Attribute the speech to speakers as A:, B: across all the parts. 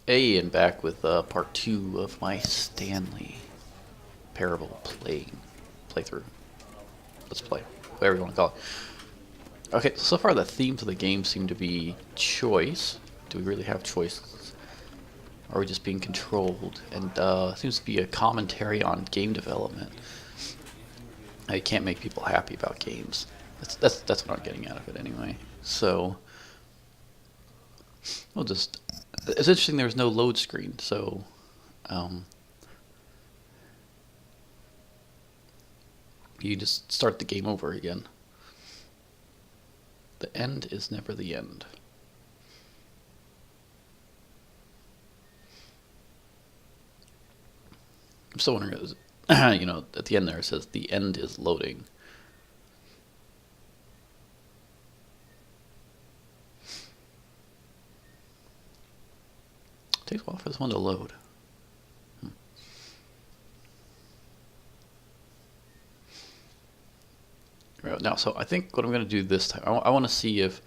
A: Hey, and back with part 2 of my Stanley Parable playthrough. Let's play, whatever you want to call it. Okay, so far the themes of the game seem to be choice. Do we really have choices? Are we just being controlled? And seems to be a commentary on game development. I can't make people happy about games. That's what I'm getting out of it anyway. So we'll just. It's interesting. There's no load screen, so you just start the game over again. The end is never the end. I'm still wondering, you know, at the end there it says the end is loading. It takes a while for this one to load. Right, now, so I think what I'm going to do this time, I want to see if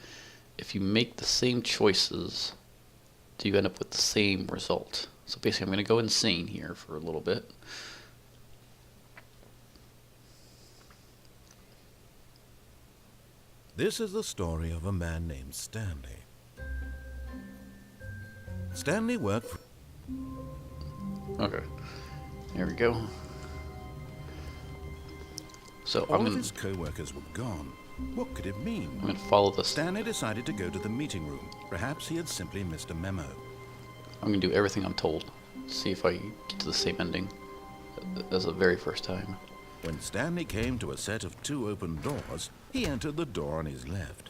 A: you make the same choices, do you end up with the same result? So basically I'm going to go insane here for a little bit.
B: This is the story of a man named Stanley. Stanley worked for...
A: Okay, there we go. So
B: All of his co-workers were gone. What could it mean?
A: I'm going to follow this.
B: Stanley decided to go to the meeting room. Perhaps he had simply missed a memo.
A: I'm going to do everything I'm told. See if I get to the same ending as the very first time.
B: When Stanley came to a set of 2 open doors, he entered the door on his left.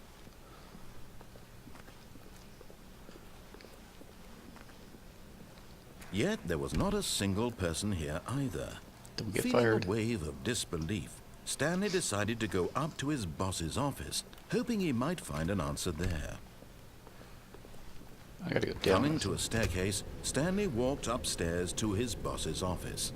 B: Yet there was not a single person here either.
A: Don't get
B: Feeling
A: fired.
B: a wave of disbelief, Stanley decided to go up to his boss's office, hoping he might find an answer there.
A: I gotta go down.
B: Coming to a staircase, Stanley walked upstairs to his boss's office.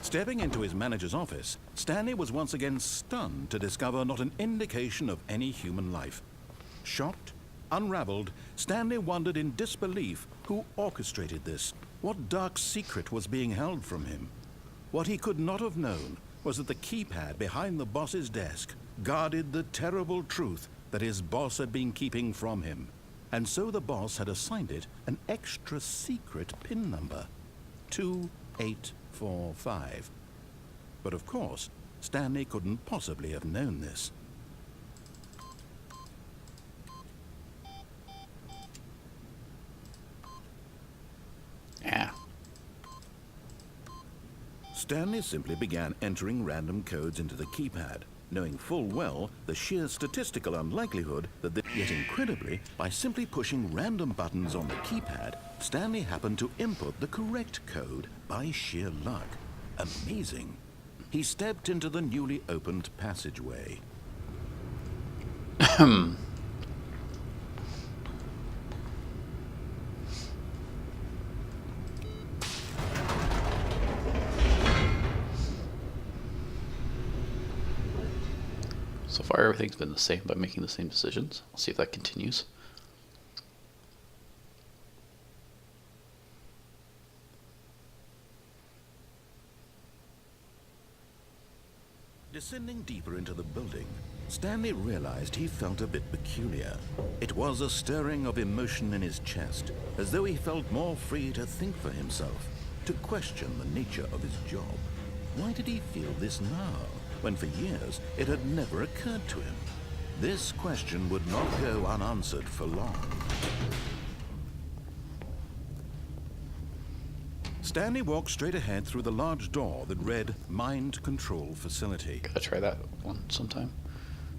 B: Stepping into his manager's office, Stanley was once again stunned to discover not an indication of any human life. Shocked, unraveled, Stanley wondered in disbelief who orchestrated this, what dark secret was being held from him. What he could not have known was that the keypad behind the boss's desk guarded the terrible truth that his boss had been keeping from him. And so the boss had assigned it an extra secret PIN number, 2845. But of course, Stanley couldn't possibly have known this.
A: Yeah.
B: Stanley simply began entering random codes into the keypad, knowing full well the sheer statistical unlikelihood that yet incredibly, by simply pushing random buttons on the keypad, Stanley happened to input the correct code by sheer luck. Amazing. He stepped into the newly opened passageway.
A: So far everything's been the same by making the same decisions. I'll see if that continues.
B: Descending deeper into the building, Stanley realized he felt a bit peculiar. It was a stirring of emotion in his chest, as though he felt more free to think for himself, to question the nature of his job. Why did he feel this now, when for years it had never occurred to him? This question would not go unanswered for long. Stanley walked straight ahead through the large door that read Mind Control Facility.
A: Gotta try that one sometime.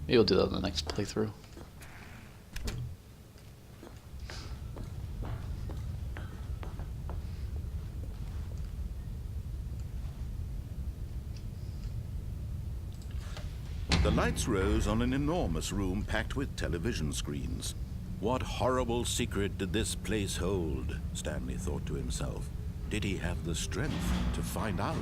A: Maybe we'll do that in the next playthrough.
B: The lights rose on an enormous room packed with television screens. What horrible secret did this place hold? Stanley thought to himself. Did he have the strength to find out?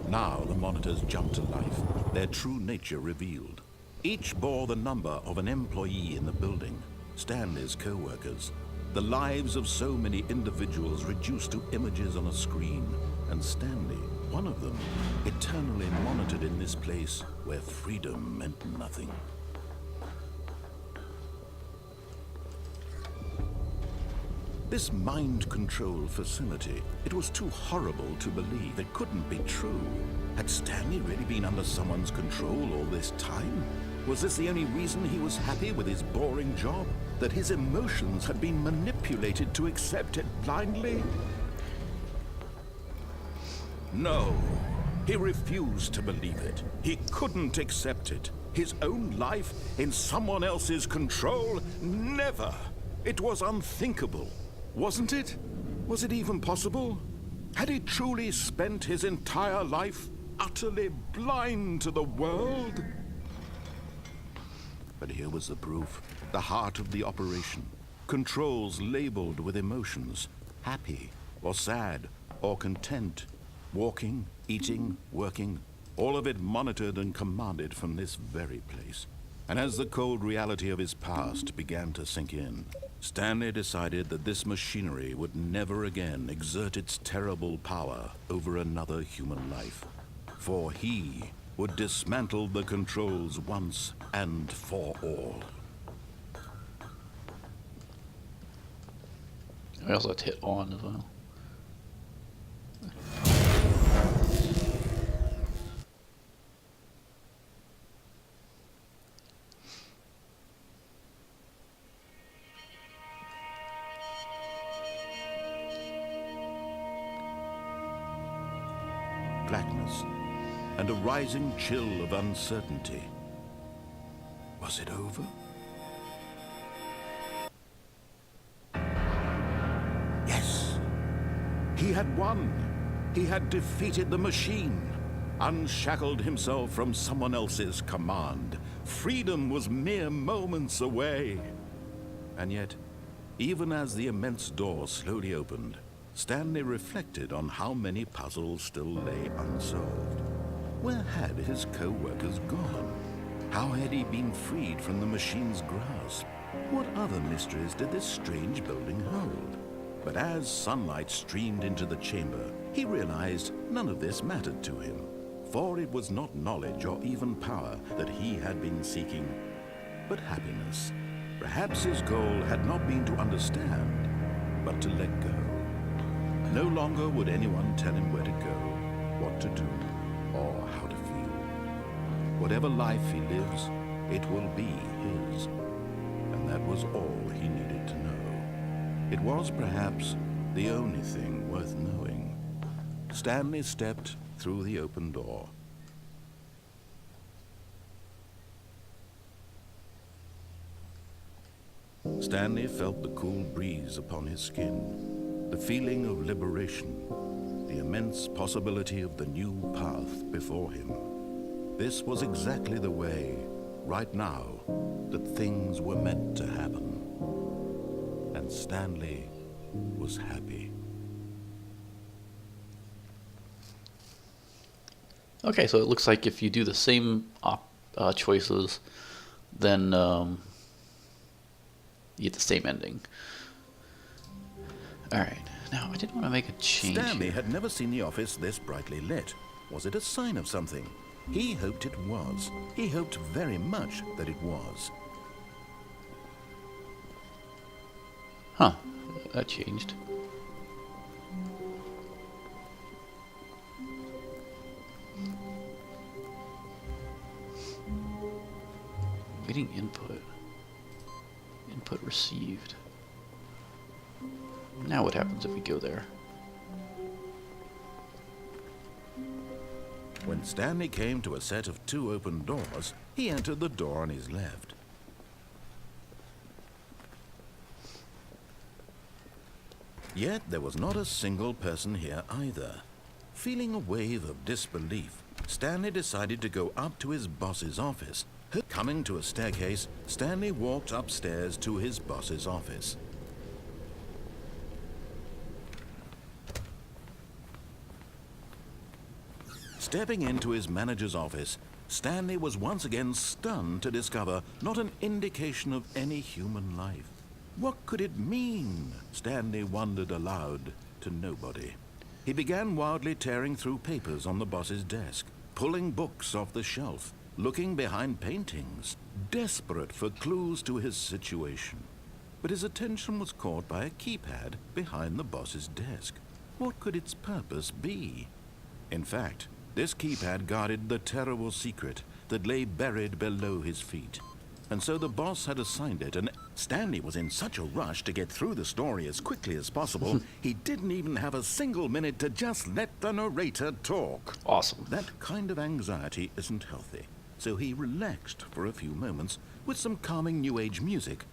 B: Now the monitors jumped to life, their true nature revealed. Each bore the number of an employee in the building, Stanley's co-workers. The lives of so many individuals reduced to images on a screen, and Stanley, one of them, eternally monitored in this place where freedom meant nothing. This mind control facility, it was too horrible to believe. It couldn't be true. Had Stanley really been under someone's control all this time? Was this the only reason he was happy with his boring job? That his emotions had been manipulated to accept it blindly? No, he refused to believe it. He couldn't accept it. His own life in someone else's control? Never! It was unthinkable. Wasn't it? Was it even possible? Had he truly spent his entire life utterly blind to the world? But here was the proof. The heart of the operation. Controls labeled with emotions. Happy, or sad, or content. Walking, eating, working. All of it monitored and commanded from this very place. And as the cold reality of his past began to sink in, Stanley decided that this machinery would never again exert its terrible power over another human life. For he would dismantle the controls once and for all.
A: I also have to hit on as well.
B: Blackness and a rising chill of uncertainty. Was it over? Yes. He had won. He had defeated the machine, unshackled himself from someone else's command. Freedom was mere moments away. And yet, even as the immense door slowly opened, Stanley reflected on how many puzzles still lay unsolved. Where had his co-workers gone? How had he been freed from the machine's grasp? What other mysteries did this strange building hold? But as sunlight streamed into the chamber, he realized none of this mattered to him, for it was not knowledge or even power that he had been seeking, but happiness. Perhaps his goal had not been to understand, but to let go. No longer would anyone tell him where to go, what to do, or how to feel. Whatever life he lives, it will be his. And that was all he needed to know. It was perhaps the only thing worth knowing. Stanley stepped through the open door. Stanley felt the cool breeze upon his skin, the feeling of liberation, the immense possibility of the new path before him. This was exactly the way, right now, that things were meant to happen. And Stanley was happy.
A: Okay, so it looks like if you do the same choices, then you get the same ending. Alright, now I did want to make a change.
B: Stanley
A: here.
B: had never seen the office this brightly lit. Was it a sign of something? He hoped it was. He hoped very much that it was.
A: Huh, that changed. Waiting input. Input received. Now what happens if we go there?
B: When Stanley came to a set of 2 open doors, he entered the door on his left. Yet there was not a single person here either. Feeling a wave of disbelief, Stanley decided to go up to his boss's office. Coming to a staircase, Stanley walked upstairs to his boss's office. Stepping into his manager's office, Stanley was once again stunned to discover not an indication of any human life. What could it mean? Stanley wondered aloud to nobody. He began wildly tearing through papers on the boss's desk, pulling books off the shelf, looking behind paintings, desperate for clues to his situation. But his attention was caught by a keypad behind the boss's desk. What could its purpose be? In fact, this keypad guarded the terrible secret that lay buried below his feet. And so the boss had assigned it, and Stanley was in such a rush to get through the story as quickly as possible, he didn't even have a single minute to just let the narrator talk.
A: Awesome.
B: That kind of anxiety isn't healthy, so he relaxed for a few moments with some calming New Age music.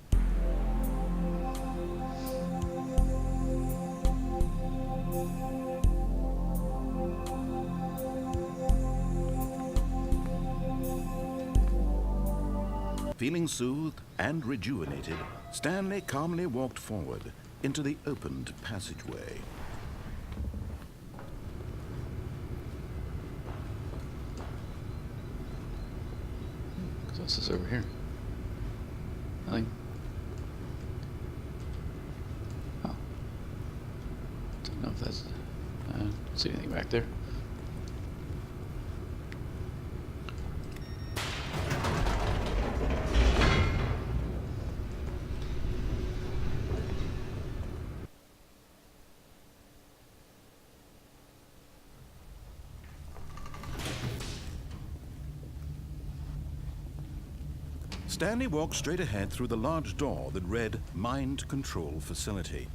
B: Feeling soothed and rejuvenated, Stanley calmly walked forward into the opened passageway.
A: What's this over here? Nothing. Oh. Don't know if that's... don't see anything back there.
B: Stanley walked straight ahead through the large door that read Mind Control Facility.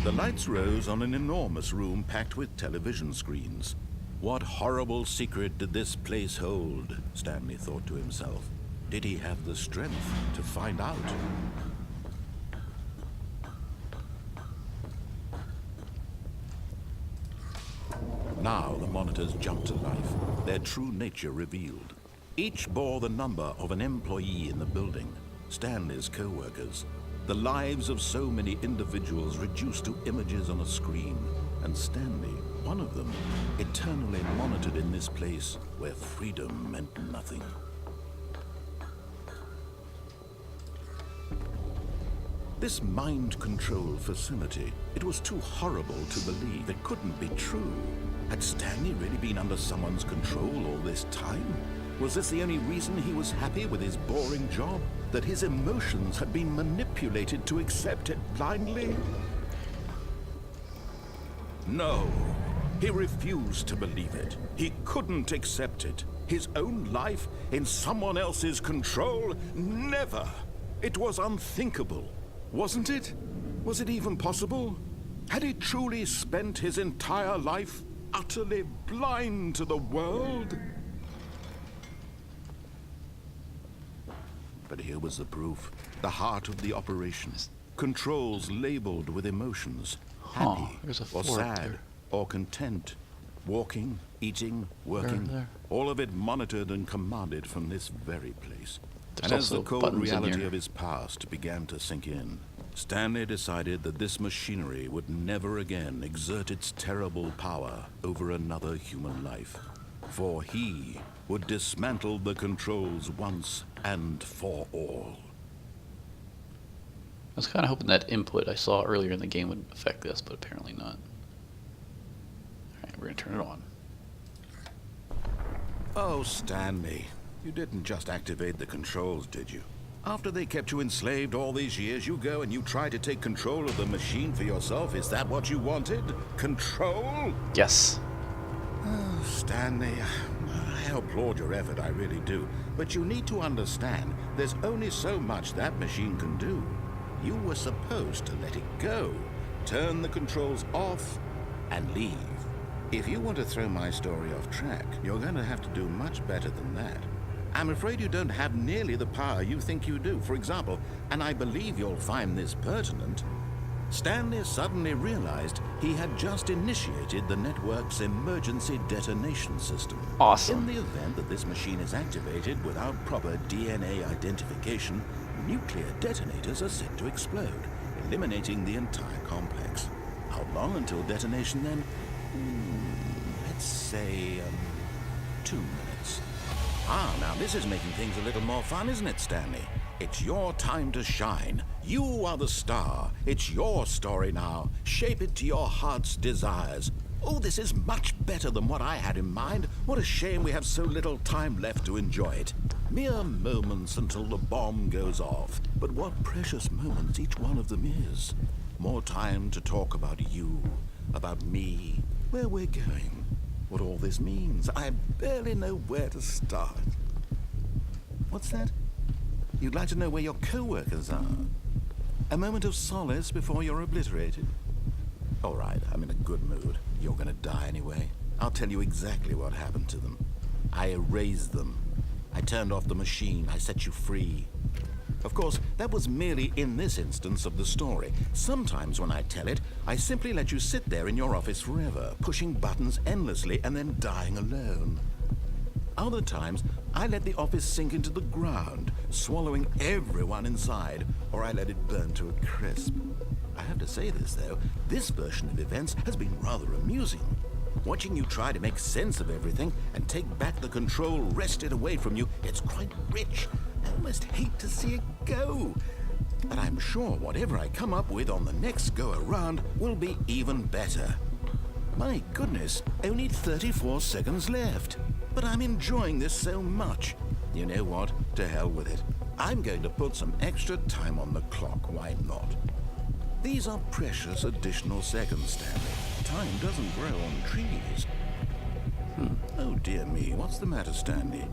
B: The lights rose on an enormous room packed with television screens. What horrible secret did this place hold? Stanley thought to himself. Did he have the strength to find out? Now the monitors jumped to life, their true nature revealed. Each bore the number of an employee in the building, Stanley's co-workers. The lives of so many individuals reduced to images on a screen, and Stanley, one of them, eternally monitored in this place where freedom meant nothing. This mind control facility, it was too horrible to believe. It couldn't be true. Had Stanley really been under someone's control all this time? Was this the only reason he was happy with his boring job? That his emotions had been manipulated to accept it blindly? No, he refused to believe it. He couldn't accept it. His own life in someone else's control? Never! It was unthinkable. Wasn't it? Was it even possible? Had he truly spent his entire life utterly blind to the world? But here was the proof. The heart of the operation. Controls labeled with emotions. Happy,
A: there's a
B: or
A: floor up
B: sad,
A: there.
B: or content. Walking, eating, working.
A: There.
B: All of it monitored and commanded from this very place.
A: There's
B: And as the
A: also
B: cold
A: buttons in
B: reality
A: here.
B: of his past began to sink in, Stanley decided that this machinery would never again exert its terrible power over another human life. For he would dismantle the controls once and for all.
A: I was kind of hoping that input I saw earlier in the game would affect this, but apparently not. Alright, we're going to turn it on.
B: Oh, Stanley, you didn't just activate the controls, did you? After they kept you enslaved all these years, you go and you try to take control of the machine for yourself. Is that what you wanted? Control?
A: Yes.
B: Oh, Stanley, I applaud your effort, I really do. But you need to understand, there's only so much that machine can do. You were supposed to let it go, turn the controls off, and leave. If you want to throw my story off track, you're going to have to do much better than that. I'm afraid you don't have nearly the power you think you do. For example, and I believe you'll find this pertinent, Stanley suddenly realized he had just initiated the network's emergency detonation system.
A: Awesome.
B: In the event that this machine is activated without proper DNA identification, nuclear detonators are set to explode, eliminating the entire complex. How long until detonation then? Let's say 2 minutes. Ah, now this is making things a little more fun, isn't it, Stanley? It's your time to shine. You are the star. It's your story now. Shape it to your heart's desires. Oh, this is much better than what I had in mind. What a shame we have so little time left to enjoy it. Mere moments until the bomb goes off. But what precious moments each one of them is. More time to talk about you, about me, where we're going, what all this means. I barely know where to start. What's that? You'd like to know where your co-workers are? A moment of solace before you're obliterated? All right, I'm in a good mood. You're gonna die anyway. I'll tell you exactly what happened to them. I erased them. I turned off the machine. I set you free. Of course, that was merely in this instance of the story. Sometimes when I tell it, I simply let you sit there in your office forever, pushing buttons endlessly and then dying alone. Other times, I let the office sink into the ground, swallowing everyone inside, or I let it burn to a crisp. I have to say this, though, this version of events has been rather amusing. Watching you try to make sense of everything and take back the control wrested away from you, it's quite rich. I almost hate to see it go. But I'm sure whatever I come up with on the next go-around will be even better. My goodness, only 34 seconds left. But I'm enjoying this so much. You know what? To hell with it. I'm going to put some extra time on the clock. Why not? These are precious additional seconds, Stanley. Time doesn't grow on trees. Oh dear me, what's the matter, Stanley?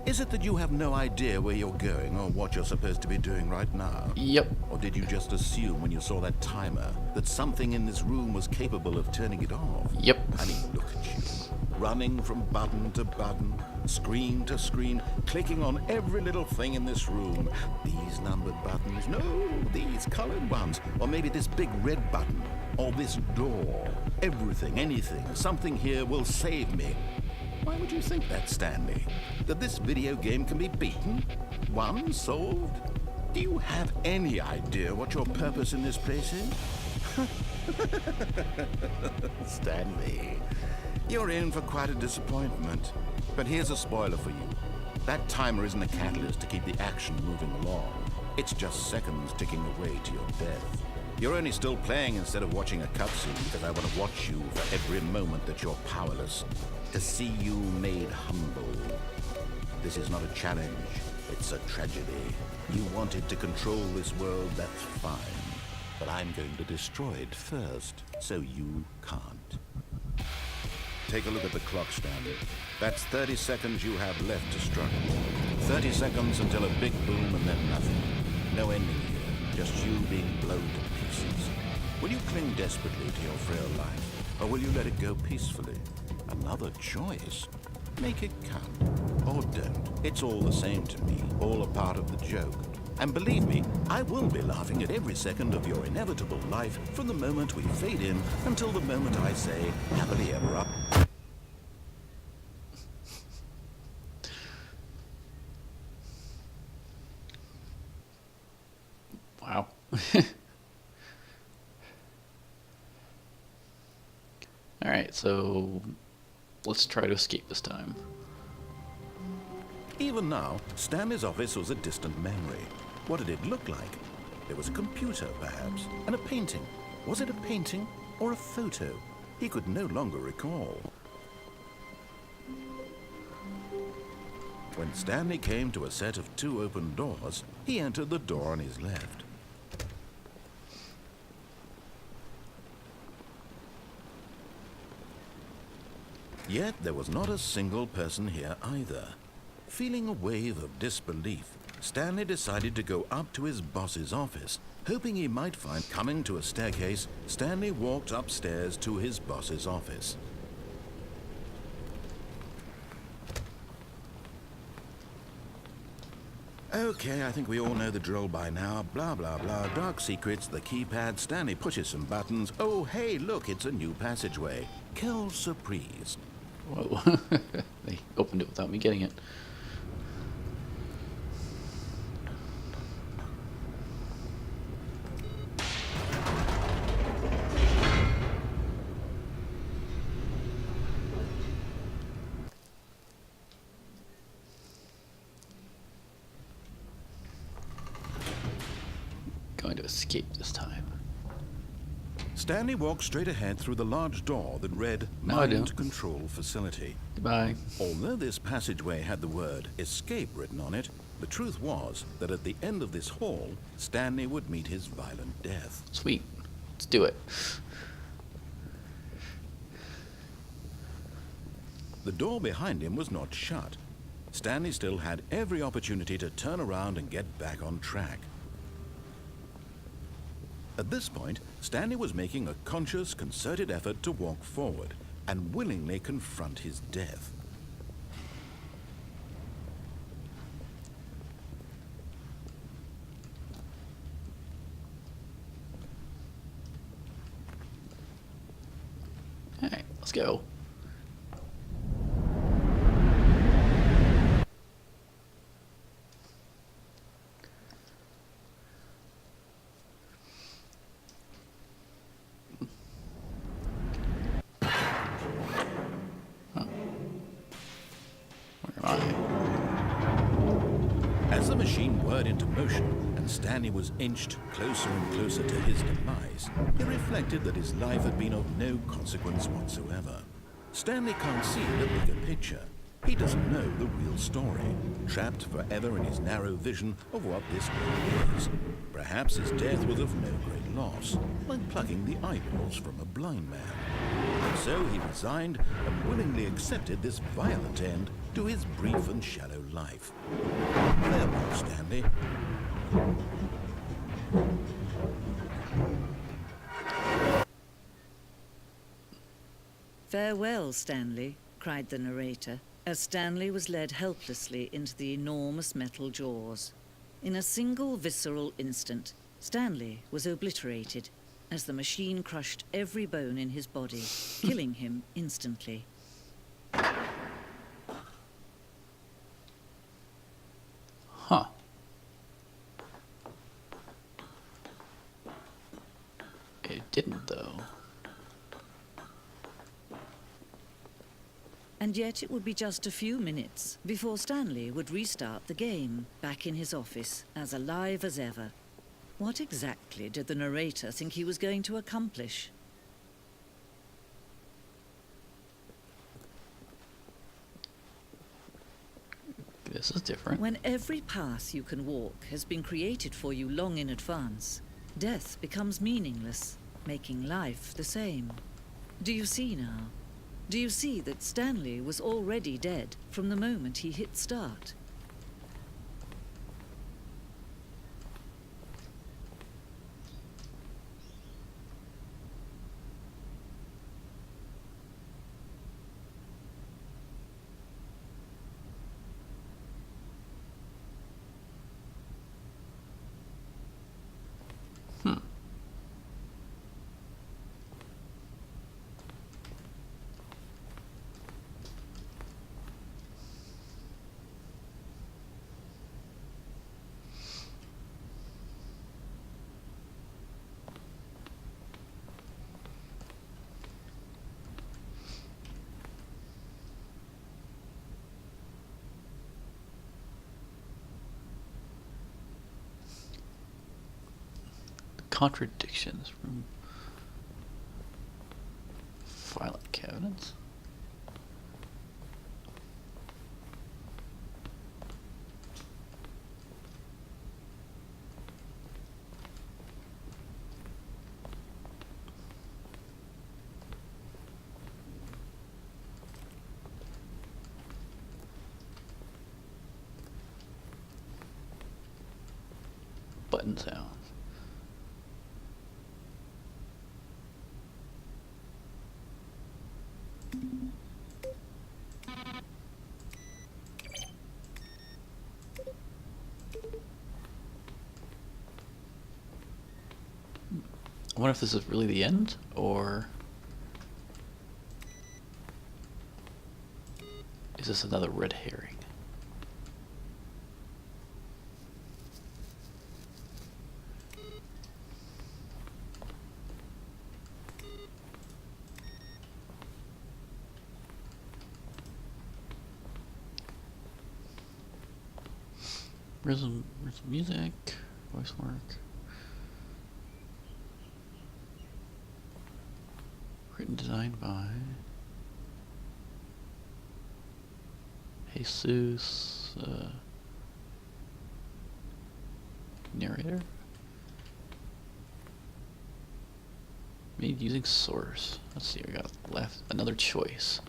B: Is it that you have no idea where you're going or what you're supposed to be doing right now?
A: Yep.
B: Or did you just assume when you saw that timer that something in this room was capable of turning it off?
A: Yep.
B: I mean, look at you. Running from button to button, screen to screen, clicking on every little thing in this room. These numbered buttons, no, these colored ones. Or maybe this big red button, or this door. Everything, anything, something here will save me. Why would you think that, Stanley? That this video game can be beaten? Won? Solved? Do you have any idea what your purpose in this place is? Stanley, you're in for quite a disappointment. But here's a spoiler for you. That timer isn't a catalyst to keep the action moving along. It's just seconds ticking away to your death. You're only still playing instead of watching a cutscene because I want to watch you for every moment that you're powerless. To see you made humble. This is not a challenge. It's a tragedy. You wanted to control this world, that's fine. But I'm going to destroy it first, so you can't. Take a look at the clock, Stanley. That's 30 seconds you have left to struggle. 30 seconds until a big boom and then nothing. No ending here, just you being blown to pieces. Will you cling desperately to your frail life, or will you let it go peacefully? Another choice. Make it count. Or don't. It's all the same to me, all a part of the joke. And believe me, I will be laughing at every second of your inevitable life from the moment we fade in until the moment I say, happily ever after.
A: Wow. Alright, so let's try to escape this time.
B: Even now, Stanley's office was a distant memory. What did it look like? There was a computer, perhaps, and a painting. Was it a painting or a photo? He could no longer recall. When Stanley came to a set of 2 open doors, he entered the door on his left. Yet there was not a single person here either. Feeling a wave of disbelief, Stanley decided to go up to his boss's office. Hoping he might find coming to a staircase, Stanley walked upstairs to his boss's office. Okay, I think we all know the drill by now. Blah, blah, blah. Dark secrets, the keypad, Stanley pushes some buttons. Oh, hey, look, it's a new passageway. Quelle surprise.
A: Whoa. They opened it without me getting it. Going to escape this time.
B: Stanley walked straight ahead through the large door that read
A: No, I
B: Mind
A: don't.
B: Control Facility.
A: Goodbye.
B: Although this passageway had the word escape written on it, the truth was that at the end of this hall, Stanley would meet his violent death.
A: Sweet. Let's do it.
B: The door behind him was not shut. Stanley still had every opportunity to turn around and get back on track. At this point, Stanley was making a conscious, concerted effort to walk forward and willingly confront his death.
A: Alright, let's go.
B: As the machine whirred into motion and Stanley was inched closer and closer to his demise, he reflected that his life had been of no consequence whatsoever. Stanley can't see the bigger picture. He doesn't know the real story, trapped forever in his narrow vision of what this world is. Perhaps his death was of no great loss, like plucking the eyeballs from a blind man. And so he resigned and willingly accepted this violent end to his brief and shallow life. Farewell, Stanley.
C: "Farewell, Stanley," cried the narrator, as Stanley was led helplessly into the enormous metal jaws. In a single visceral instant, Stanley was obliterated as the machine crushed every bone in his body, killing him instantly.
A: Huh. It didn't, though.
C: And yet it would be just a few minutes before Stanley would restart the game, back in his office, as alive as ever. What exactly did the narrator think he was going to accomplish?
A: This is different.
C: When every path you can walk has been created for you long in advance, death becomes meaningless, making life the same. Do you see now? Do you see that Stanley was already dead from the moment he hit start?
A: Contradictions from filing cabinets. Button sounds. I wonder if this is really the end, or is this another red herring? Rhythm music, voice work. Written design by Jesus. Narrator. Made using source. Let's see, we got left another choice.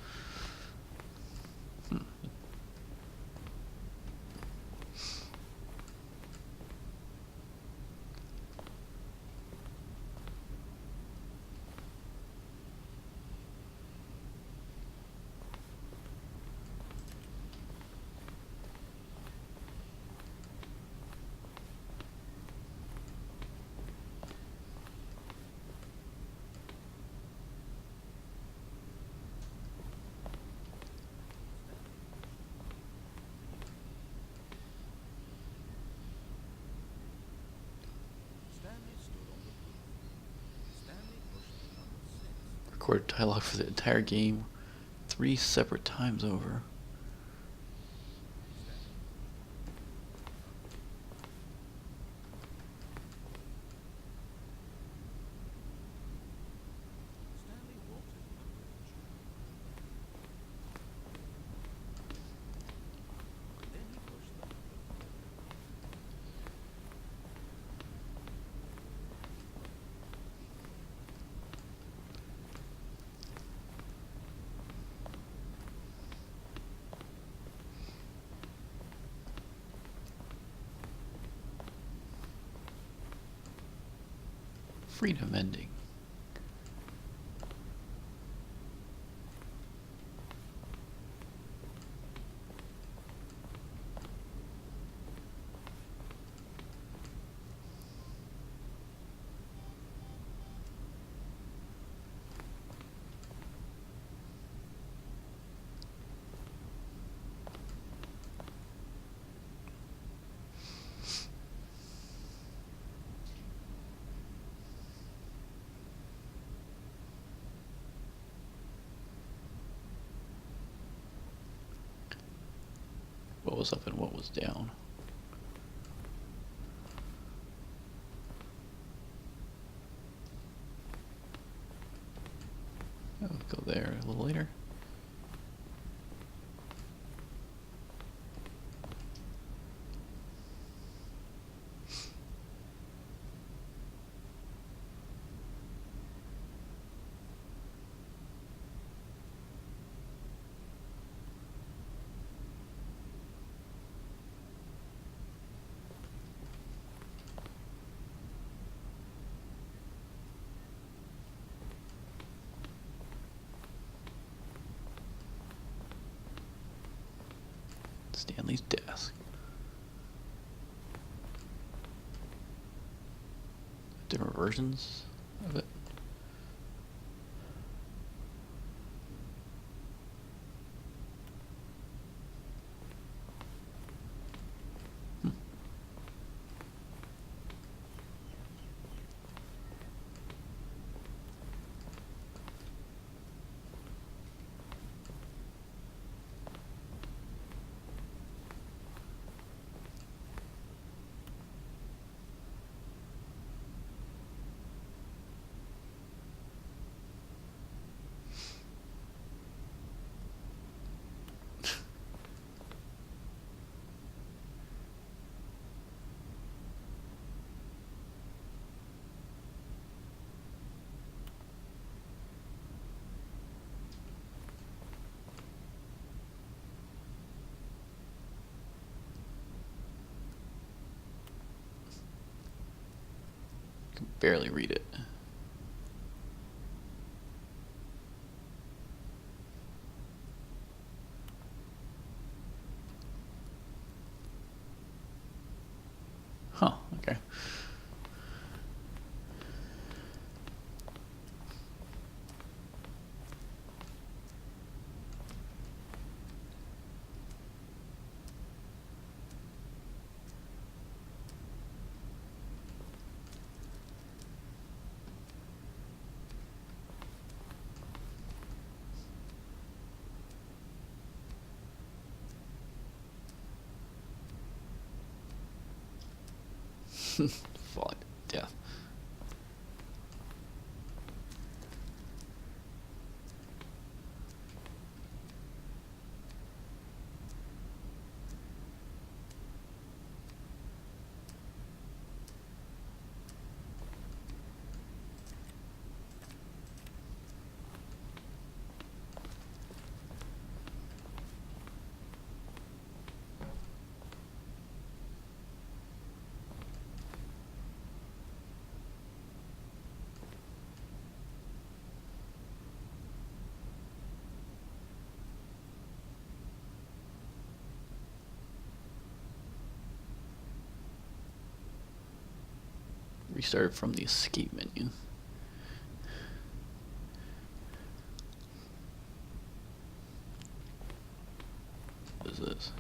A: Recorded dialogue for the entire game 3 separate times over. Freedom ending. What was up and what was down? I'll go there a little later. Stanley's desk. Different versions of it. Can barely read it. Huh, okay. Falling to death. Restart from the escape menu. What is this?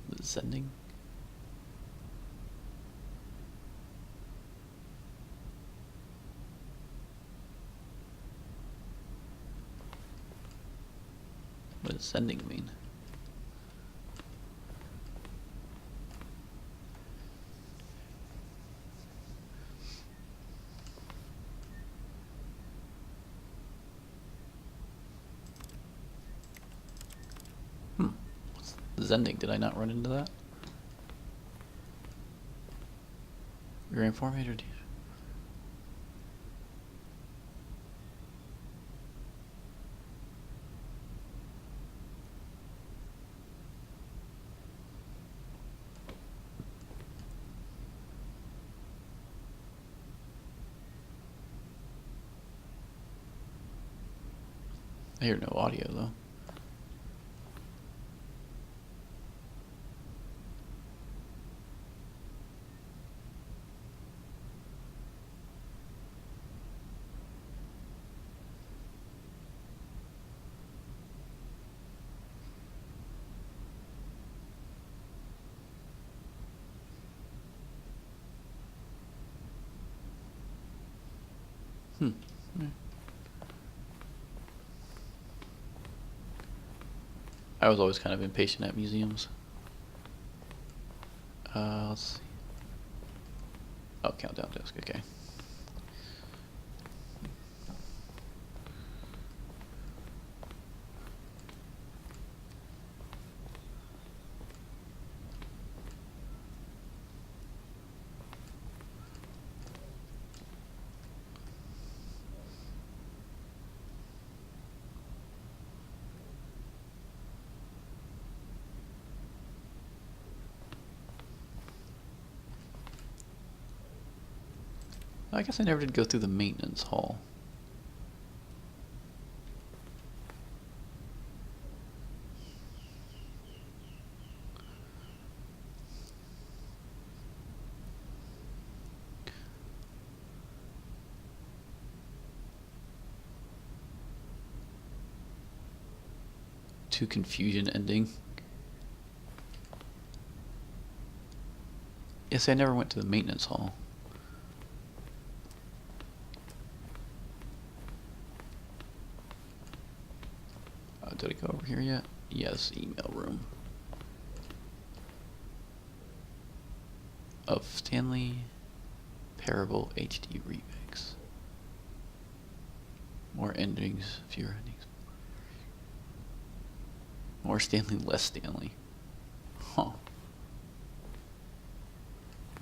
A: The sending? What does sending mean? What's the sending? Did I not run into that? You're informated. I hear no audio though. I was always kind of impatient at museums. Let's see. Oh, countdown disc, okay. I guess I never did go through the maintenance hall. To confusion ending. Yes, I never went to the maintenance hall. Did I go over here yet? Yes, email room. Of Stanley Parable HD remix. More endings, fewer endings. More Stanley, less Stanley. Huh.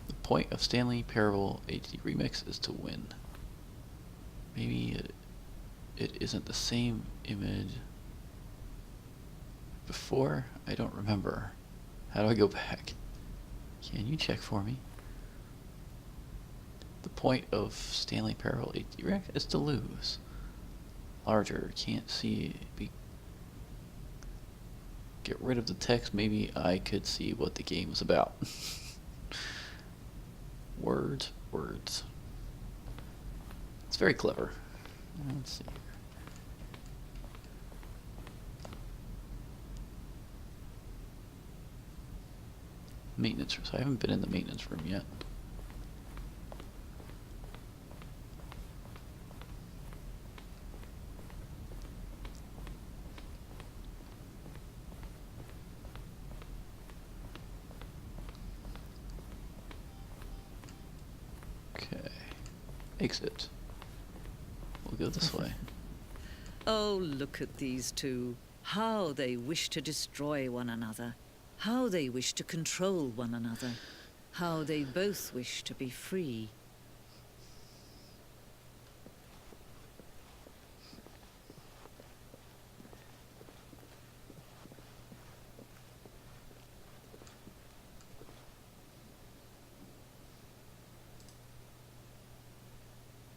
A: The point of Stanley Parable HD remix is to win. Maybe it isn't the same image before? I don't remember. How do I go back? Can you check for me? The point of Stanley Parable HD remix is to lose. Larger, can't see. Get rid of the text, maybe I could see what the game was about. Words. It's very clever. Let's see. Maintenance room. So I haven't been in the maintenance room yet. exit. We'll go this way.
C: Oh, look at these two. How they wish to destroy one another. How they wish to control one another. How they both wish to be free.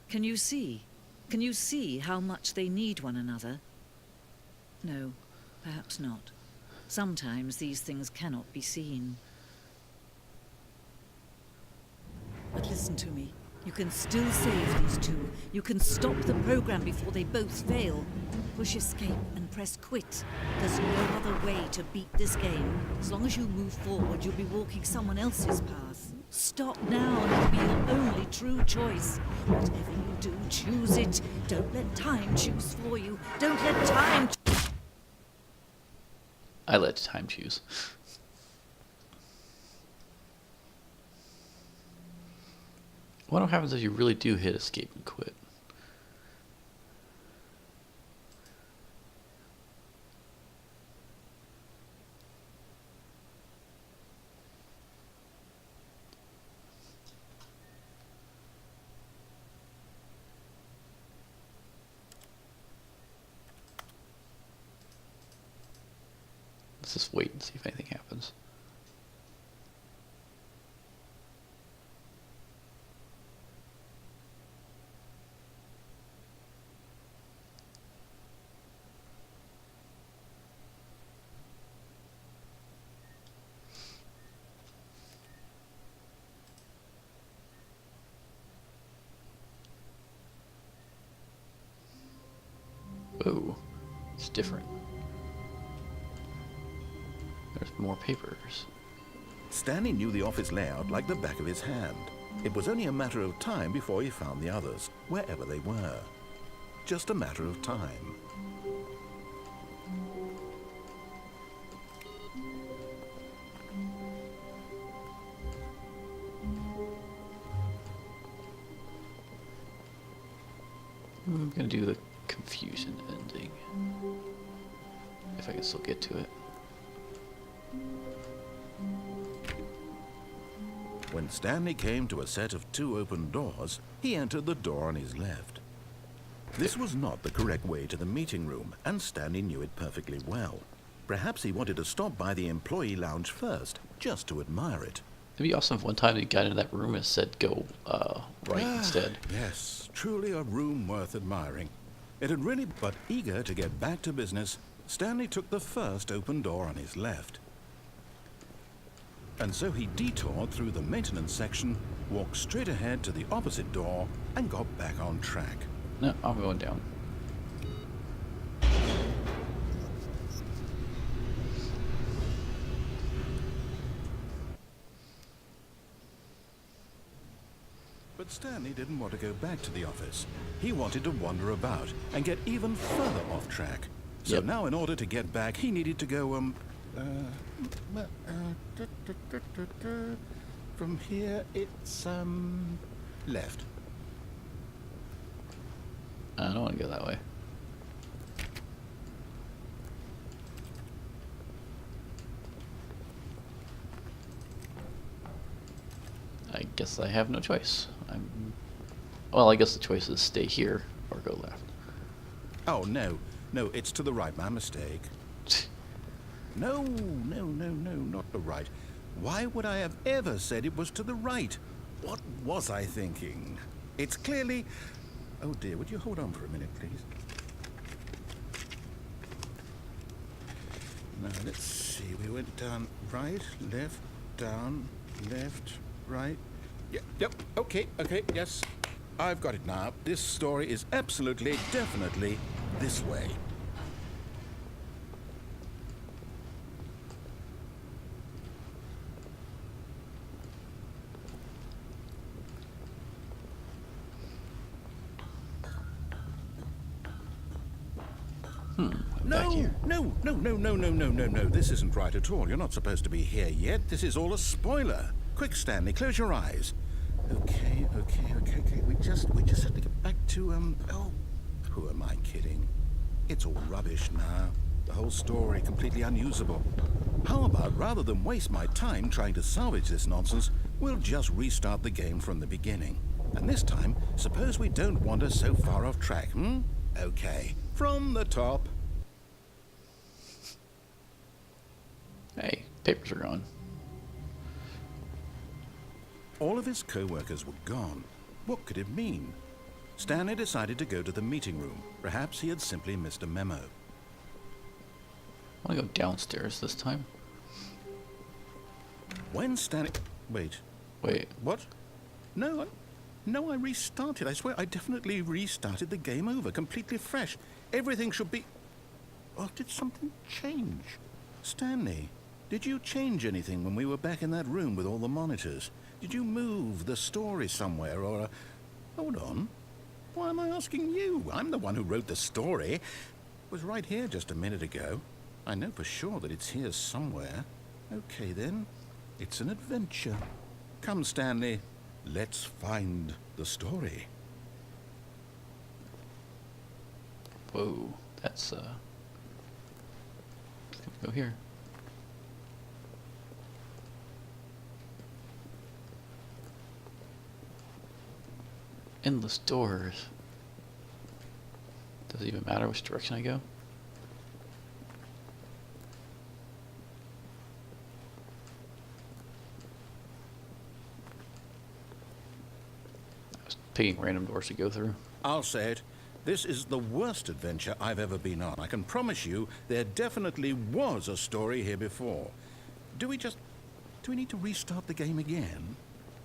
C: Can you see? Can you see how much they need one another? No, perhaps not. Sometimes these things cannot be seen. But listen to me. You can still save these two. You can stop the program before they both fail. Push escape and press quit. There's no other way to beat this game. As long as you move forward, you'll be walking someone else's path. Stop now and it'll be your only true choice. Whatever you do, choose it. Don't let time choose for you. Don't let time...
A: I let time choose. What happens if you really do hit escape and quit? Let's just wait and see if anything happens. Whoa, it's different. There's more papers.
B: Stanley knew the office layout like the back of his hand. It was only a matter of time before he found the others, wherever they were. Just a matter of time.
A: I'm gonna do the confusion ending. If I can still get to it.
B: When Stanley came to a set of 2 open doors, he entered the door on his left. This was not the correct way to the meeting room, and Stanley knew it perfectly well. Perhaps he wanted to stop by the employee lounge first, just to admire it.
A: It'd be awesome if one time he got into that room and said go right instead.
B: Yes, truly a room worth admiring. It had really... But eager to get back to business, Stanley took the first open door on his left. And so he detoured through the maintenance section, walked straight ahead to the opposite door, and got back on track.
A: No, I'm going down.
B: But Stanley didn't want to go back to the office. He wanted to wander about and get even further off track. So
A: Yep.
B: now in order to get back, he needed to go, from here, it's, left.
A: I don't want to go that way. I guess I have no choice. Well, I guess the choice is stay here or go left.
B: Oh, no, it's to the right, my mistake. No, not the right. Why would I have ever said it was to the right? What was I thinking? It's clearly... Oh dear, would you hold on for a minute, please? Now, let's see. We went down right, left, down, left, right. Yep, okay, yes. I've got it now. This story is absolutely, definitely this way.
A: Back here.
B: No. This isn't right at all. You're not supposed to be here yet. This is all a spoiler. Quick, Stanley, close your eyes. Okay. we just have to get back to, oh, who am I kidding? It's all rubbish now. The whole story completely unusable. How about, rather than waste my time trying to salvage this nonsense, we'll just restart the game from the beginning. And this time, suppose we don't wander so far off track, hmm? Okay, from the top.
A: Hey, papers are gone.
B: All of his co-workers were gone. What could it mean? Stanley decided to go to the meeting room. Perhaps he had simply missed a memo.
A: I want to go downstairs this time.
B: When Stanley... Wait. What? No, I restarted. I swear I definitely restarted the game over, completely fresh. Everything should be... Oh, did something change? Stanley, did you change anything when we were back in that room with all the monitors? Did you move the story somewhere or... Hold on. Why am I asking you? I'm the one who wrote the story. It was right here just a minute ago. I know for sure that it's here somewhere. Okay, then. It's an adventure. Come, Stanley. Let's find the story.
A: Whoa, that's go here. Endless doors. Does it even matter which direction I go? I was picking random doors to go through.
B: I'll say it. This is the worst adventure I've ever been on. I can promise you there definitely was a story here before. Do we need to restart the game again?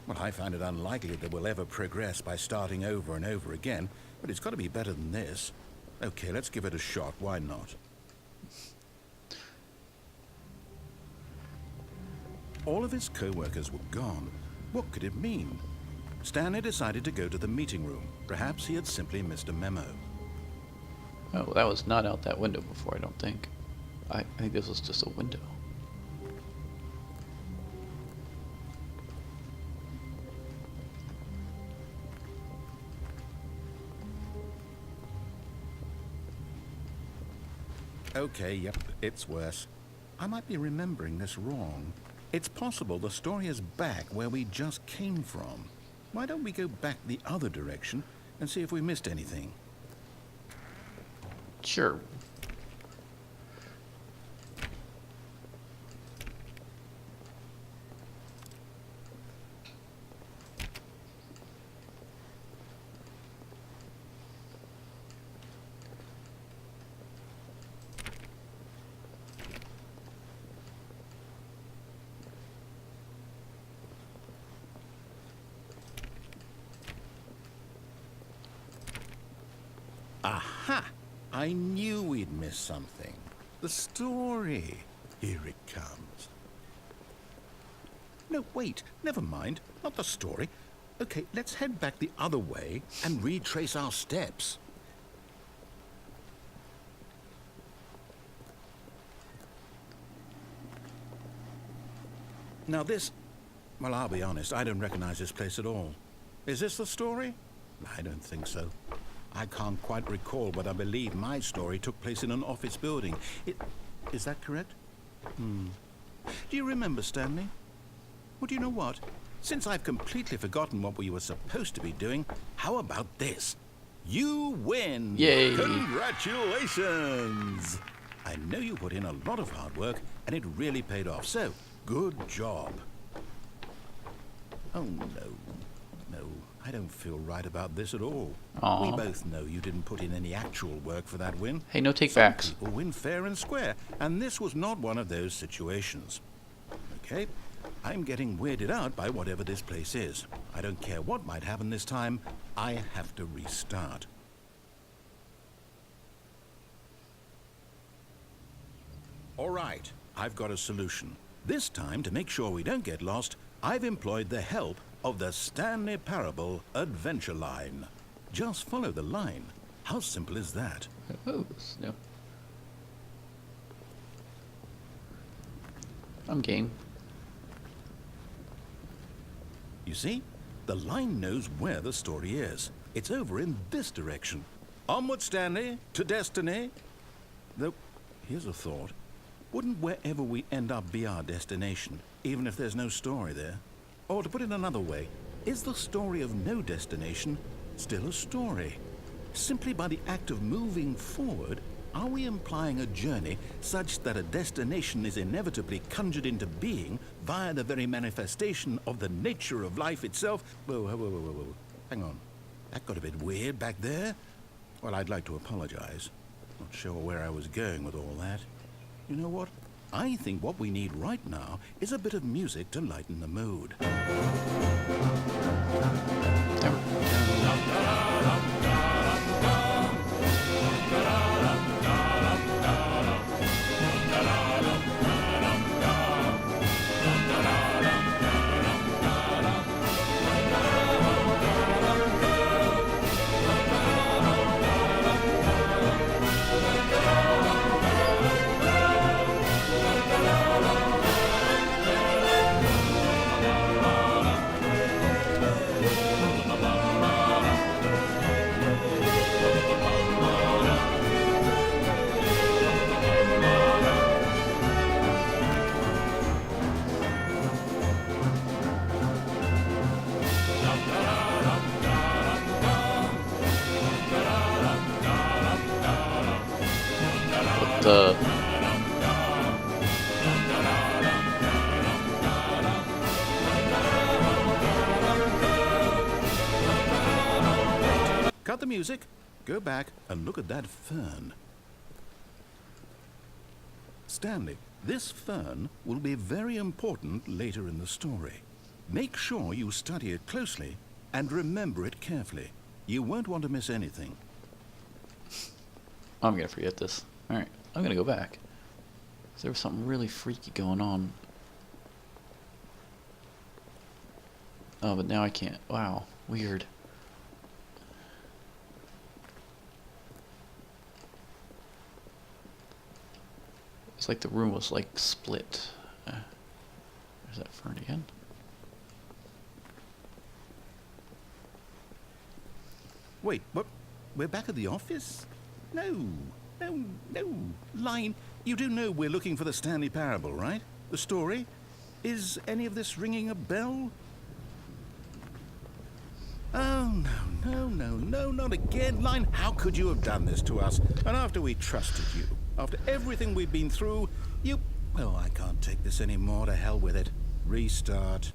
B: Well, I find it unlikely that we'll ever progress by starting over and over again, but it's got to be better than this. Okay, let's give it a shot. Why not? All of his co-workers were gone. What could it mean? Stanley decided to go to the meeting room. Perhaps he had simply missed a memo.
A: Oh, that was not out that window before, I don't think. I think this was just a window.
B: Okay, yep, it's worse. I might be remembering this wrong. It's possible the story is back where we just came from. Why don't we go back the other direction and see if we missed anything?
A: Sure.
B: Aha! I knew we'd miss something. The story. Here it comes. No, wait. Never mind. Not the story. Okay, let's head back the other way and retrace our steps. Now this... Well, I'll be honest. I don't recognize this place at all. Is this the story? I don't think so. I can't quite recall, but I believe my story took place in an office building. Is that correct? Do you remember, Stanley? Well, do you know what? Since I've completely forgotten what we were supposed to be doing, how about this? You win!
A: Yay!
B: Congratulations! I know you put in a lot of hard work, and it really paid off, so good job. Oh, no. I don't feel right about this at all.
A: Aww.
B: We both know you didn't put in any actual work for that win.
A: Hey, no take-backs.
B: Some people win fair and square, and this was not one of those situations. Okay, I'm getting weirded out by whatever this place is. I don't care what might happen this time. I have to restart. All right, I've got a solution. This time, to make sure we don't get lost, I've employed the help of the Stanley Parable Adventure Line. Just follow the line. How simple is that?
A: Oh, no. I'm game.
B: You see? The line knows where the story is. It's over in this direction. Onward, Stanley, to destiny. Though, here's a thought. Wouldn't wherever we end up be our destination, even if there's no story there? Or to put it another way, is the story of no destination still a story? Simply by the act of moving forward, are we implying a journey such that a destination is inevitably conjured into being via the very manifestation of the nature of life itself? Whoa. Hang on. That got a bit weird back there. Well, I'd like to apologize. Not sure where I was going with all that. You know what? I think what we need right now is a bit of music to lighten the mood.
A: The
B: Cut the music, go back and look at that fern. Stanley, this fern will be very important later in the story. Make sure you study it closely and remember it carefully. You won't want to miss anything.
A: I'm gonna forget this. All right, I'm gonna go back. 'Cause there was something really freaky going on. Oh, but now I can't. Wow, weird. It's like the room was like split. There's that fern again.
B: Wait, what? We're back at the office? No. Line, you do know we're looking for the Stanley Parable, right? The story? Is any of this ringing a bell? Oh, no, not again. Line, how could you have done this to us? And after we trusted you, after everything we've been through, you... Well, I can't take this anymore. To hell with it. Restart.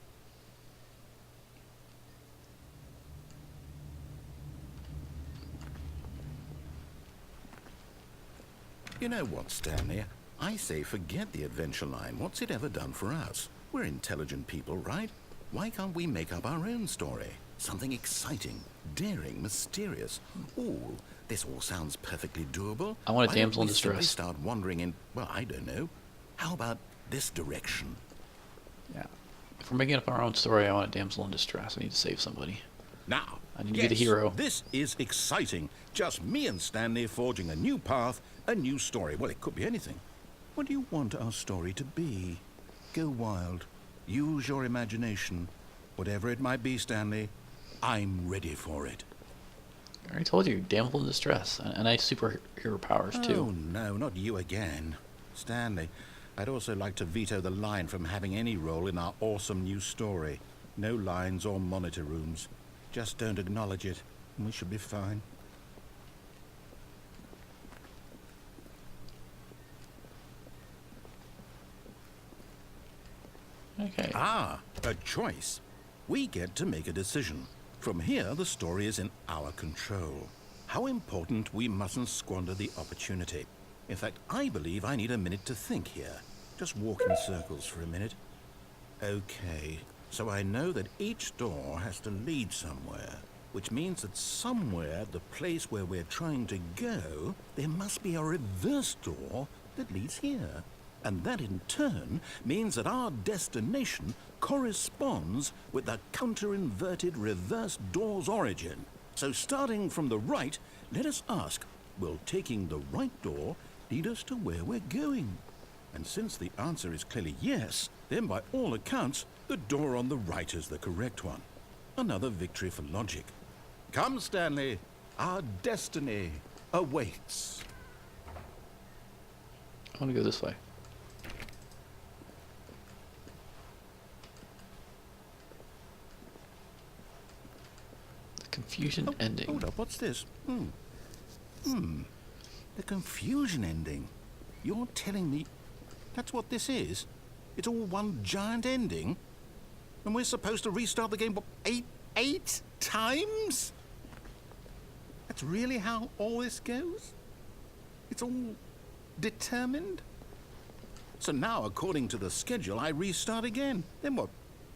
B: You know what, Stanley? I say forget the adventure line. What's it ever done for us? We're intelligent people, right? Why can't we make up our own story? Something exciting, daring, mysterious. Ooh, this all sounds perfectly doable.
A: I want a
B: Why
A: damsel
B: don't
A: in
B: we simply
A: distress.
B: start wandering in, well, I don't know. How about this direction?
A: Yeah. If we're making up our own story, I want a damsel in distress. I need to save somebody.
B: Now,
A: I need to be the hero.
B: This is exciting. Just me and Stanley forging a new path, a new story. Well, it could be anything. What do you want our story to be? Go wild. Use your imagination. Whatever it might be, Stanley, I'm ready for it.
A: I already told you, damsel in distress. And I have superhero powers,
B: Oh,
A: too.
B: no, not you again. Stanley, I'd also like to veto the line from having any role in our awesome new story. No lines or monitor rooms. Just don't acknowledge it, and we should be fine.
A: Okay.
B: Ah, a choice. We get to make a decision. From here, the story is in our control. How important we mustn't squander the opportunity. In fact, I believe I need a minute to think here. Just walk in circles for a minute. Okay, so I know that each door has to lead somewhere, which means that somewhere at the place where we're trying to go, there must be a reverse door that leads here. And that in turn means that our destination corresponds with the counter-inverted reverse door's origin. So starting from the right, let us ask, will taking the right door lead us to where we're going? And since the answer is clearly yes, then by all accounts, the door on the right is the correct one. Another victory for logic. Come, Stanley. Our destiny awaits.
A: I want to go this way. The confusion ending.
B: Hold up, what's this? The confusion ending. You're telling me that's what this is? It's all one giant ending? And we're supposed to restart the game, what, eight times? That's really how all this goes? It's all determined? So now, according to the schedule, I restart again. Then what?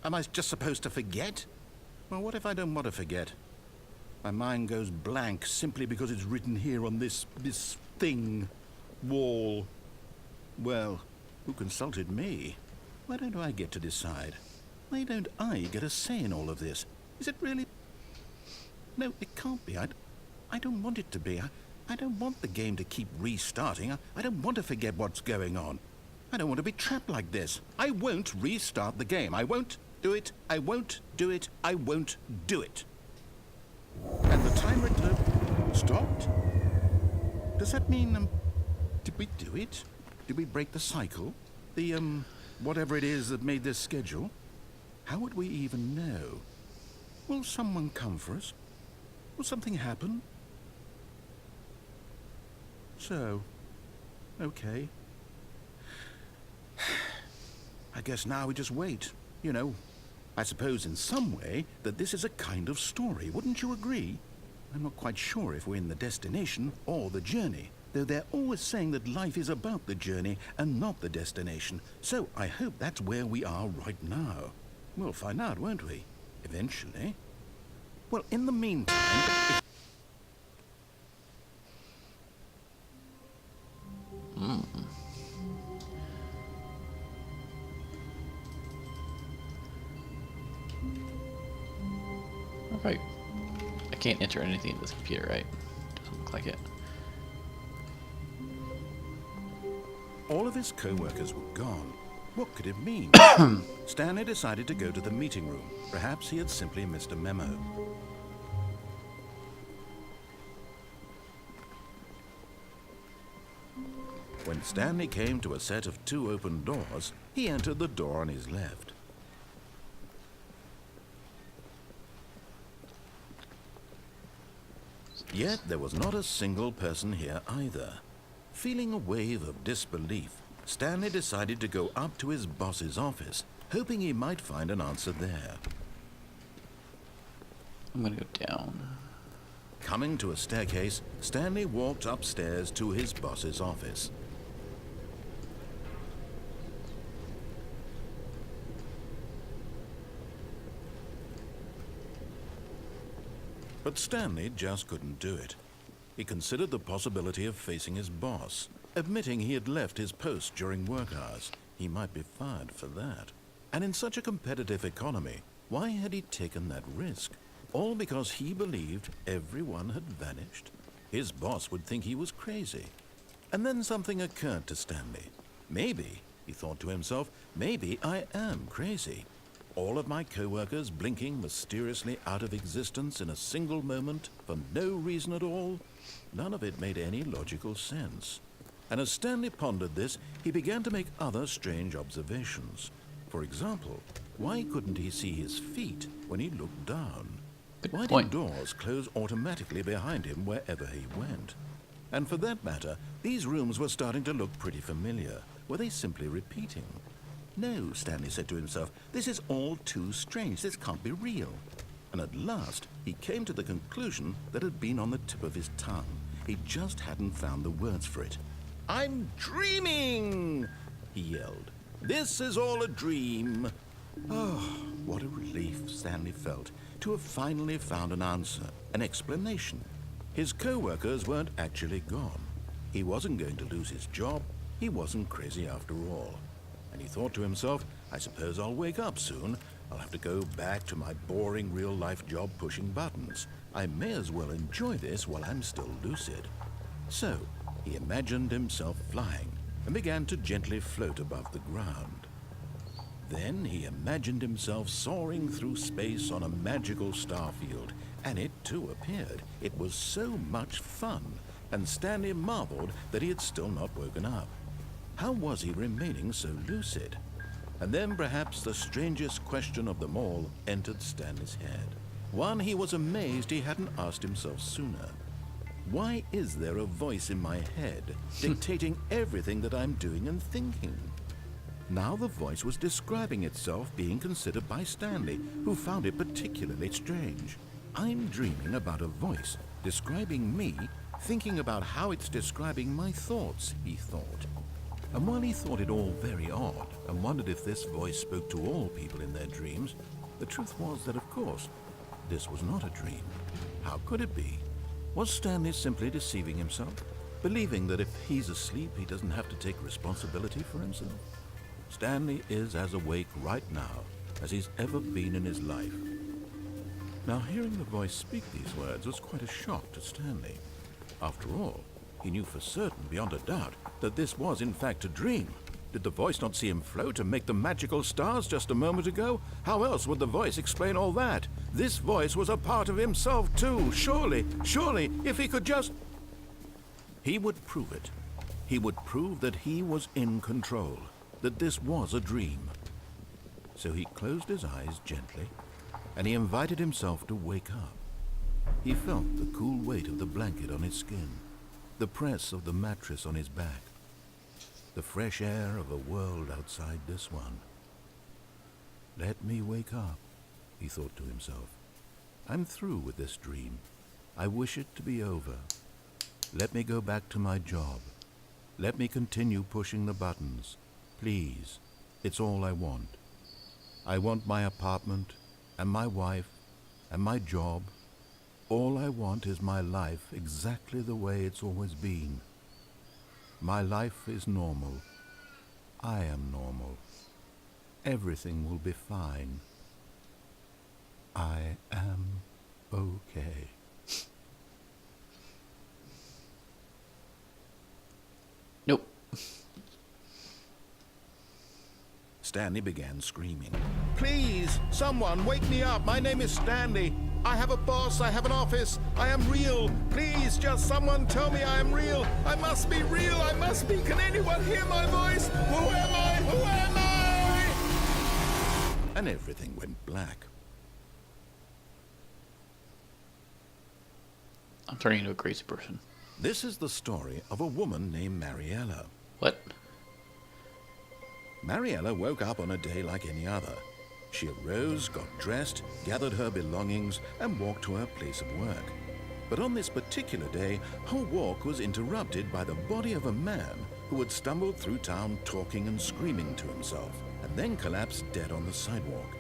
B: Am I just supposed to forget? Well, what if I don't want to forget? My mind goes blank simply because it's written here on this thing, wall. Well, who consulted me? Why don't I get to decide? Why don't I get a say in all of this? Is it really? No, it can't be. I don't want it to be. I don't want the game to keep restarting. I don't want to forget what's going on. I don't want to be trapped like this. I won't restart the game. I won't do it. I won't do it. I won't do it. And the timer stopped? Does that mean, did we do it? Did we break the cycle? The, whatever it is that made this schedule? How would we even know? Will someone come for us? Will something happen? So, okay. I guess now we just wait, you know. I suppose in some way that this is a kind of story, wouldn't you agree? I'm not quite sure if we're in the destination or the journey, though they're always saying that life is about the journey and not the destination. So I hope that's where we are right now. We'll find out, won't we? Eventually. Well, in the meantime...
A: Right. I can't enter anything in this computer, right? Doesn't look like it.
B: All of his co-workers were gone. What could it mean? Stanley decided to go to the meeting room. Perhaps he had simply missed a memo. When Stanley came to a set of 2 open doors, he entered the door on his left. Yet there was not a single person here either. Feeling a wave of disbelief, Stanley decided to go up to his boss's office, hoping he might find an answer there.
A: I'm gonna go down.
B: Coming to a staircase, Stanley walked upstairs to his boss's office. But Stanley just couldn't do it. He considered the possibility of facing his boss, admitting he had left his post during work hours. He might be fired for that. And in such a competitive economy, why had he taken that risk? All because he believed everyone had vanished? His boss would think he was crazy. And then something occurred to Stanley. Maybe, he thought to himself, maybe I am crazy. All of my co-workers blinking mysteriously out of existence in a single moment for no reason at all? None of it made any logical sense. And as Stanley pondered this, he began to make other strange observations. For example, why couldn't he see his feet when he looked down? Why did doors close automatically behind him wherever he went? And for that matter, these rooms were starting to look pretty familiar. Were they simply repeating? No, Stanley said to himself, this is all too strange. This can't be real. And at last, he came to the conclusion that had been on the tip of his tongue. He just hadn't found the words for it. I'm dreaming, he yelled. This is all a dream. Oh, what a relief Stanley felt to have finally found an answer, an explanation. His co-workers weren't actually gone. He wasn't going to lose his job. He wasn't crazy after all. And he thought to himself, I suppose I'll wake up soon. I'll have to go back to my boring real-life job pushing buttons. I may as well enjoy this while I'm still lucid. So, he imagined himself flying and began to gently float above the ground. Then he imagined himself soaring through space on a magical starfield, and it too appeared. It was so much fun, and Stanley marveled that he had still not woken up. How was he remaining so lucid? And then perhaps the strangest question of them all entered Stanley's head. One he was amazed he hadn't asked himself sooner. Why is there a voice in my head dictating everything that I'm doing and thinking? Now the voice was describing itself being considered by Stanley, who found it particularly strange. I'm dreaming about a voice describing me, thinking about how it's describing my thoughts, he thought. And while he thought it all very odd and wondered if this voice spoke to all people in their dreams, the truth was that, of course, this was not a dream. How could it be? Was Stanley simply deceiving himself, believing that if he's asleep, he doesn't have to take responsibility for himself? Stanley is as awake right now as he's ever been in his life. Now, hearing the voice speak these words was quite a shock to Stanley. After all, he knew for certain, beyond a doubt, that this was in fact a dream. Did the voice not see him float and make the magical stars just a moment ago? How else would the voice explain all that? This voice was a part of himself too. Surely, if he could just... He would prove it. He would prove that he was in control, that this was a dream. So he closed his eyes gently, and he invited himself to wake up. He felt the cool weight of the blanket on his skin, the press of the mattress on his back, the fresh air of a world outside this one. Let me wake up, he thought to himself. I'm through with this dream. I wish it to be over. Let me go back to my job. Let me continue pushing the buttons. Please, it's all I want. I want my apartment, and my wife, and my job. All I want is my life exactly the way it's always been. My life is normal. I am normal. Everything will be fine. I am okay.
A: Nope.
B: Stanley began screaming. Please, someone, wake me up. My name is Stanley. I have a boss. I have an office. I am real. Please, just someone tell me I am real. I must be real. I must be. Can anyone hear my voice? Who am I? Who am I? And everything went black.
A: I'm turning into a crazy person.
B: This is the story of a woman named Mariella.
A: What?
B: Mariella woke up on a day like any other. She arose, got dressed, gathered her belongings, and walked to her place of work. But on this particular day, her walk was interrupted by the body of a man who had stumbled through town talking and screaming to himself, and then collapsed dead on the sidewalk.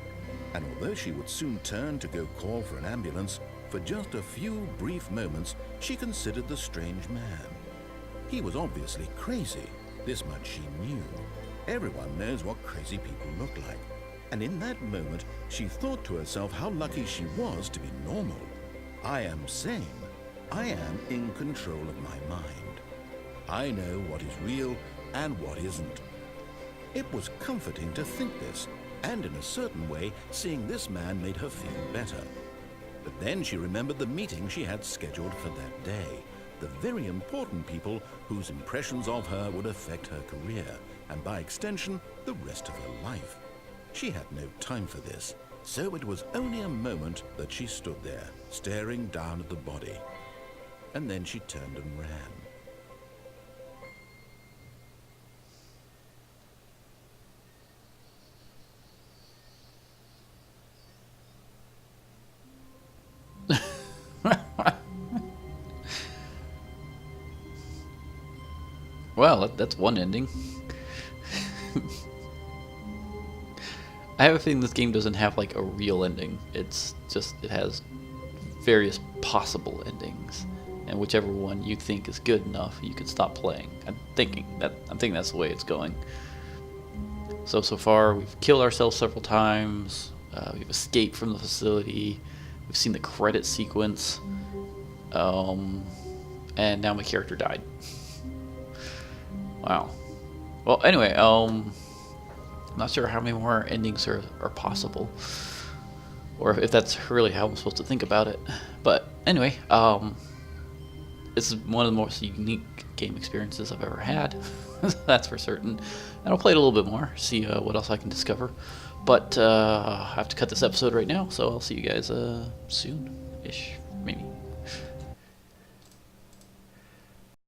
B: And although she would soon turn to go call for an ambulance, for just a few brief moments, she considered the strange man. He was obviously crazy. This much she knew. Everyone knows what crazy people look like. And in that moment, she thought to herself how lucky she was to be normal. I am sane. I am in control of my mind. I know what is real and what isn't. It was comforting to think this, and in a certain way, seeing this man made her feel better. But then she remembered the meeting she had scheduled for that day, the very important people whose impressions of her would affect her career, and by extension, the rest of her life. She had no time for this, so it was only a moment that she stood there, staring down at the body. And then she turned and ran.
A: Well, that's one ending. I have a feeling this game doesn't have like a real ending. It's just, it has various possible endings, and whichever one you think is good enough, you can stop playing. I'm thinking that's the way it's going. So far we've killed ourselves several times. We've escaped from the facility. We've seen the credit sequence, and now my character died. Wow. Well, anyway, I'm not sure how many more endings are possible, or if that's really how I'm supposed to think about it. But anyway, this is one of the most unique game experiences I've ever had. That's for certain. And I'll play it a little bit more, see what else I can discover. But I have to cut this episode right now, so I'll see you guys soon-ish, maybe.